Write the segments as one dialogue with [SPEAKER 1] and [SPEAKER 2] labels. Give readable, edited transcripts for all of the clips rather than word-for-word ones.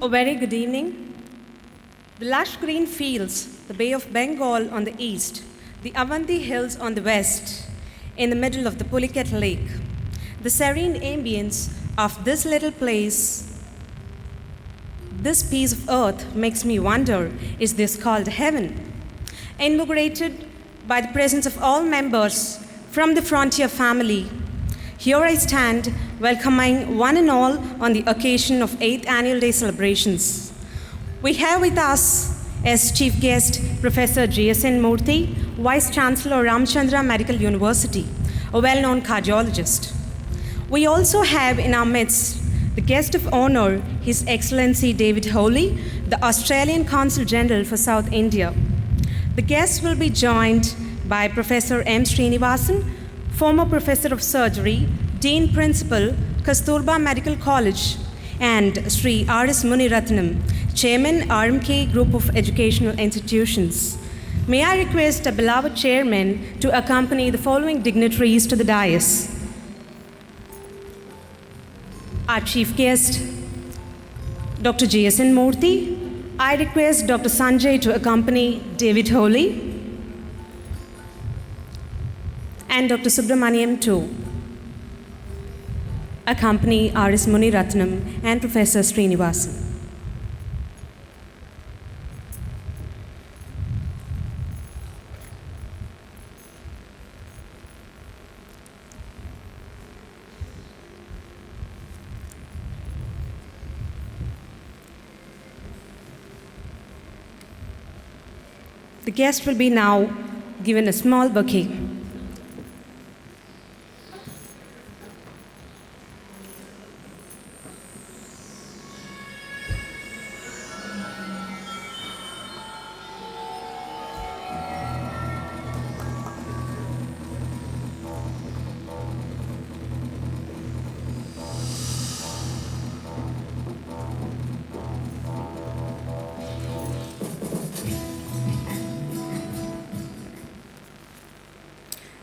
[SPEAKER 1] A very good evening. The lush green fields, the Bay of Bengal on the east, the Avanti Hills on the west, in the middle of the Pulicat Lake. The serene ambience of this little place, this piece of earth makes me wonder, is this called heaven? Inaugurated by the presence of all members from the Frontier family, here I stand welcoming one and all on the occasion of 8th Annual Day celebrations. We have with us as chief guest Professor J.S.N. Murthy, Vice Chancellor Ramachandra Medical University, a well-known cardiologist. We also have in our midst the guest of honor, His Excellency David Holly, the Australian Consul General for South India. The guests will be joined by Professor M. Srinivasan, former Professor of Surgery, Dean Principal, Kasturba Medical College, and Sri R.S. Muniratnam, Chairman, RMK Group of Educational Institutions. May I request a beloved Chairman to accompany the following dignitaries to the dais. Our Chief Guest, Dr. J.S.N. Murthy. I request Dr. Sanjay to accompany David Holly, and Dr. Subramaniam to accompany R.S. Muniratnam and Professor Srinivasan. The guest will be now given a small bouquet.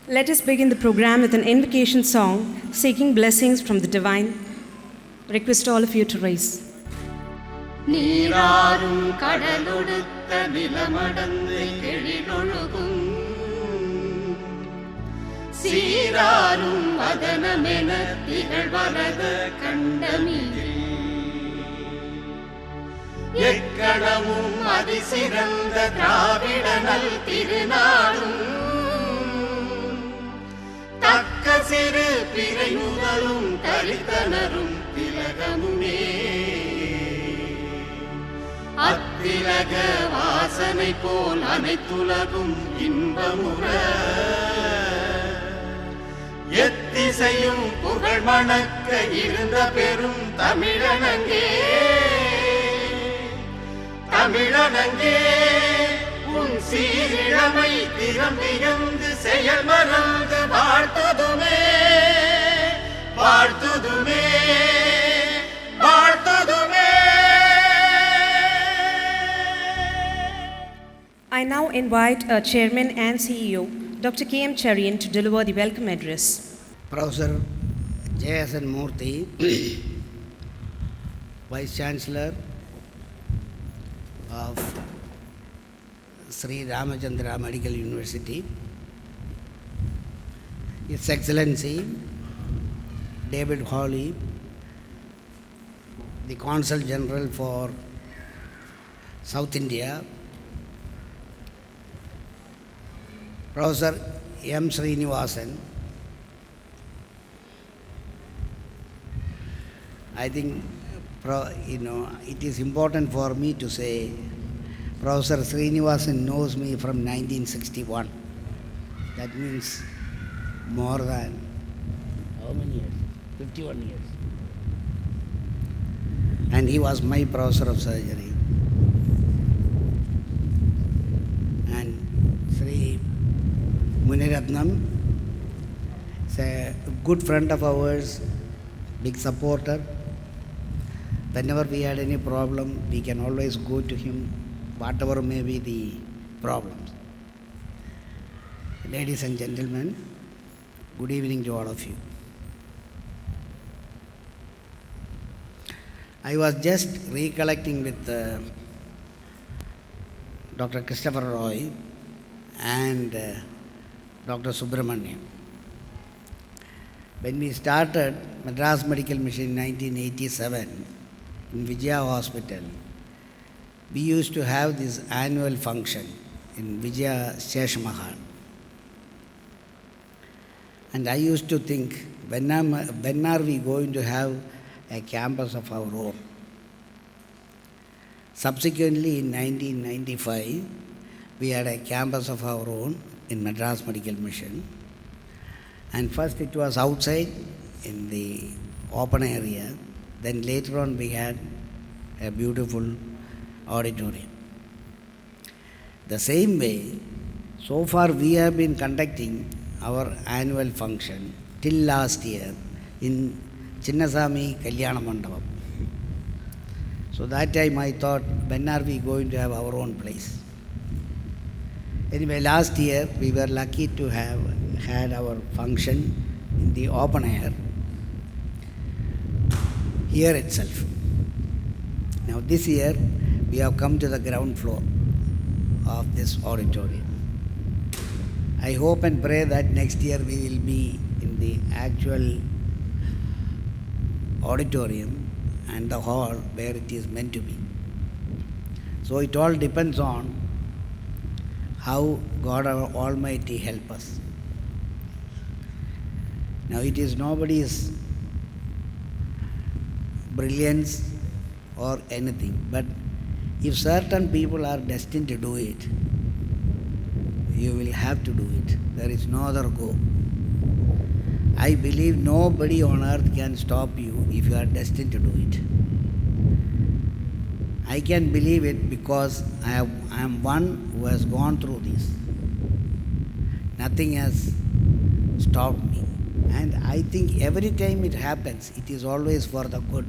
[SPEAKER 1] Let us begin the program with an invocation song, seeking blessings from the divine. Request all of you to rise.
[SPEAKER 2] நீராரும் கடலொடுத்த நிலமடந்து கெழிலொழுகும் சீராரும் வதனமென திகழ்வரத கண்டமிழே எக்கணமும் அதிசிறந்த திராவிட நல் திருநாடும் தக்க சிறு பிறை முதலும் தரித்தனரும் திலகமுமே அத்திலக வாசனை போல் அனைத்துலகும் இன்பமுற எத்திசையும் புகழ் மணக்க இருந்த பெரும் தமிழனங்கே தமிழனங்கே உன் சீரிழமை திறம் வியந்து செயல் மறந்து வாழ்த்துதுமே வாழ்த்துதுமே வாழ்த்துதுமே.
[SPEAKER 1] I now invite our Chairman and CEO, Dr. K.M. Cherian, to deliver the welcome address.
[SPEAKER 3] Professor J.S.N. Murthy, Vice Chancellor of Sri Ramachandra Medical University, His Excellency David Holly, the Consul General for South India, Professor M. Srinivasan. I think it is important for me to say Professor Srinivasan knows me from 1961. That means more than how many years? 51 years. And he was my professor of surgery. And Sri Muniratnam is a good friend of ours, big supporter. Whenever we had any problem, we can always go to him, whatever may be the problems. Ladies and gentlemen, good evening to all of you. I was just recollecting with Dr. Christopher Roy and Dr. Subramaniam. When we started Madras Medical Mission in 1987 in Vijaya Hospital, we used to have this annual function in Vijaya Mahal. And I used to think, when are we going to have a campus of our own? Subsequently, in 1995, we had a campus of our own in Madras Medical Mission. And first it was outside in the open area. Then later on we had a beautiful auditorium. The same way, so far we have been conducting our annual function till last year in Chinnasamy Kalyana Mandapam. So that time I thought, when are we going to have our own place? Anyway, last year we were lucky to have had our function in the open air here itself. Now this year we have come to the ground floor of this auditorium. I hope and pray that next year we will be in the actual auditorium and the hall where it is meant to be. So it all depends on how God our Almighty help us. Now it is nobody's brilliance or anything, but if certain people are destined to do it, you will have to do it. There is no other go. I believe nobody on earth can stop you if you are destined to do it. I can believe it because I am one who has gone through this. Nothing has stopped me. And I think every time it happens, it is always for the good.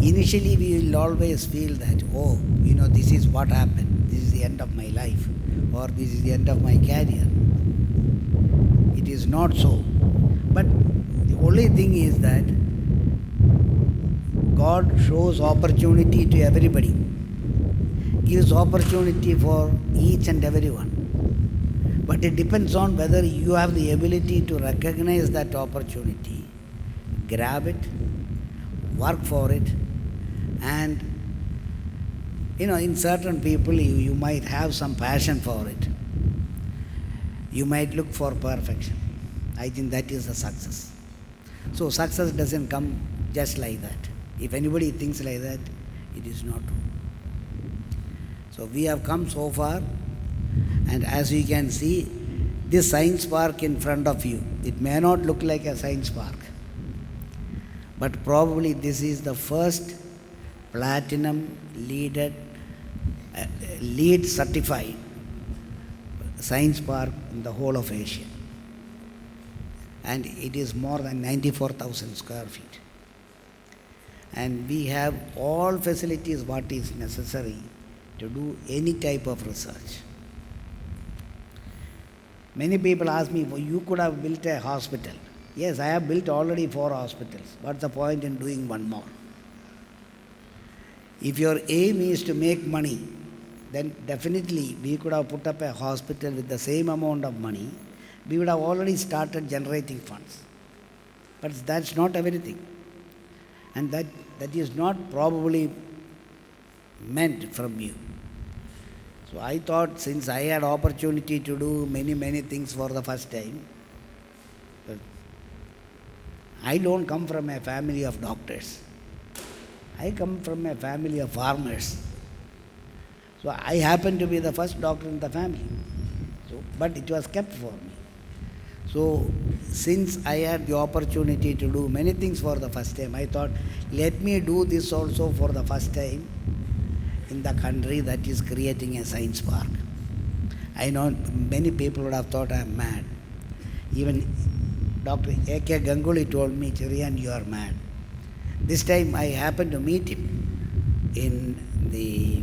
[SPEAKER 3] Initially, we will always feel that, this is what happened. This is the end of my life. Or this is the end of my career. It is not so. But the only thing is that God shows opportunity to everybody, gives opportunity for each and everyone. But it depends on whether you have the ability to recognize that opportunity, grab it, work for it, and in certain people you might have some passion for it. You might look for perfection. I think that is the success. So success doesn't come just like that. If anybody thinks like that, it is not true. So we have come so far, and as you can see, this science park in front of you, it may not look like a science park, but probably this is the first platinum LEED certified science park in the whole of Asia. And it is more than 94,000 square feet. And we have all facilities what is necessary to do any type of research. Many people ask me, you could have built a hospital. Yes, I have built already 4 hospitals. What's the point in doing one more? If your aim is to make money, then definitely we could have put up a hospital with the same amount of money. We would have already started generating funds. But that's not everything. And that is not probably meant from you. So I thought, since I had opportunity to do many things for the first time, I don't come from a family of doctors. I come from a family of farmers. So I happen to be the first doctor in the family. But it was kept for me. So since I had the opportunity to do many things for the first time, I thought, let me do this also for the first time in the country that is creating a science park. I know many people would have thought I am mad. Even Dr. A.K. Ganguly told me, Cherian, you are mad. This time I happened to meet him in the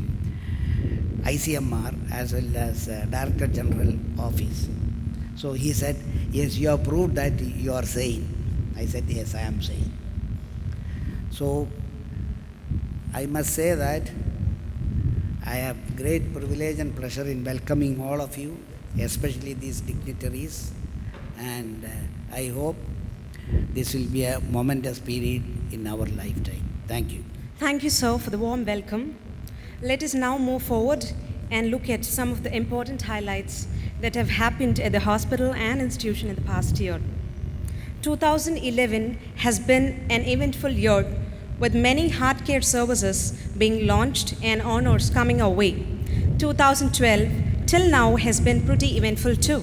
[SPEAKER 3] ICMR as well as Director General office. So he said, yes, you have proved that you are sane. I said, yes, I am sane. So I must say that I have great privilege and pleasure in welcoming all of you, especially these dignitaries, and I hope this will be a momentous period in our lifetime. Thank you.
[SPEAKER 1] Thank you, sir, for the warm welcome. Let us now move forward and look at some of the important highlights that have happened at the hospital and institution in the past year. 2011 has been an eventful year with many heart care services being launched and honors coming our way. 2012 till now has been pretty eventful too.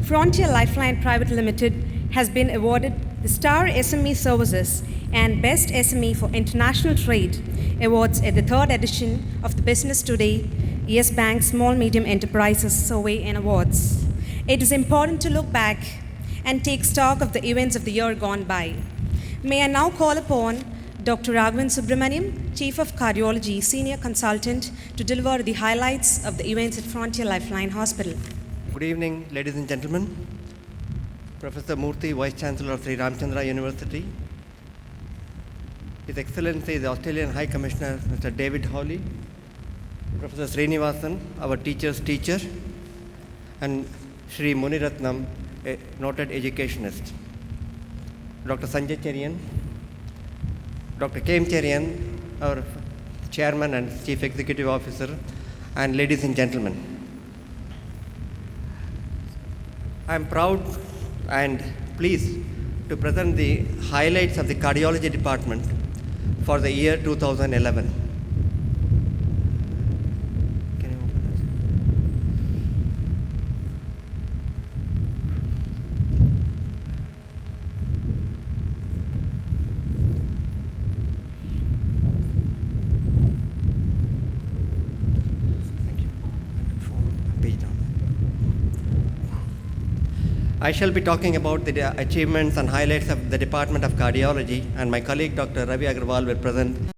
[SPEAKER 1] Frontier Lifeline Private Limited has been awarded the Star SME Services and Best SME for International Trade awards at the third edition of the Business Today Yes Bank Small Medium Enterprises Survey and Awards. It is important to look back and take stock of the events of the year gone by. May I now call upon Dr. Subramaniam, Chief of Cardiology, Senior Consultant, to deliver the highlights of the events at Frontier Lifeline Hospital.
[SPEAKER 4] Good evening, ladies and gentlemen. Professor Murthy, Vice Chancellor of Sri Ramachandra University. His Excellency, the Australian High Commissioner, Mr. David Holly. Professor Srinivasan, our teacher's teacher. And Shri Muniratnam, a noted educationist. Dr. Sanjay Cherian. Dr. K.M. Cherian, our Chairman and Chief Executive Officer. And ladies and gentlemen. I am proud and pleased to present the highlights of the cardiology department for the year 2011. Can you open this? Thank you. Page down. I shall be talking about the achievements and highlights of the Department of Cardiology, and my colleague Dr. Ravi Agarwal will present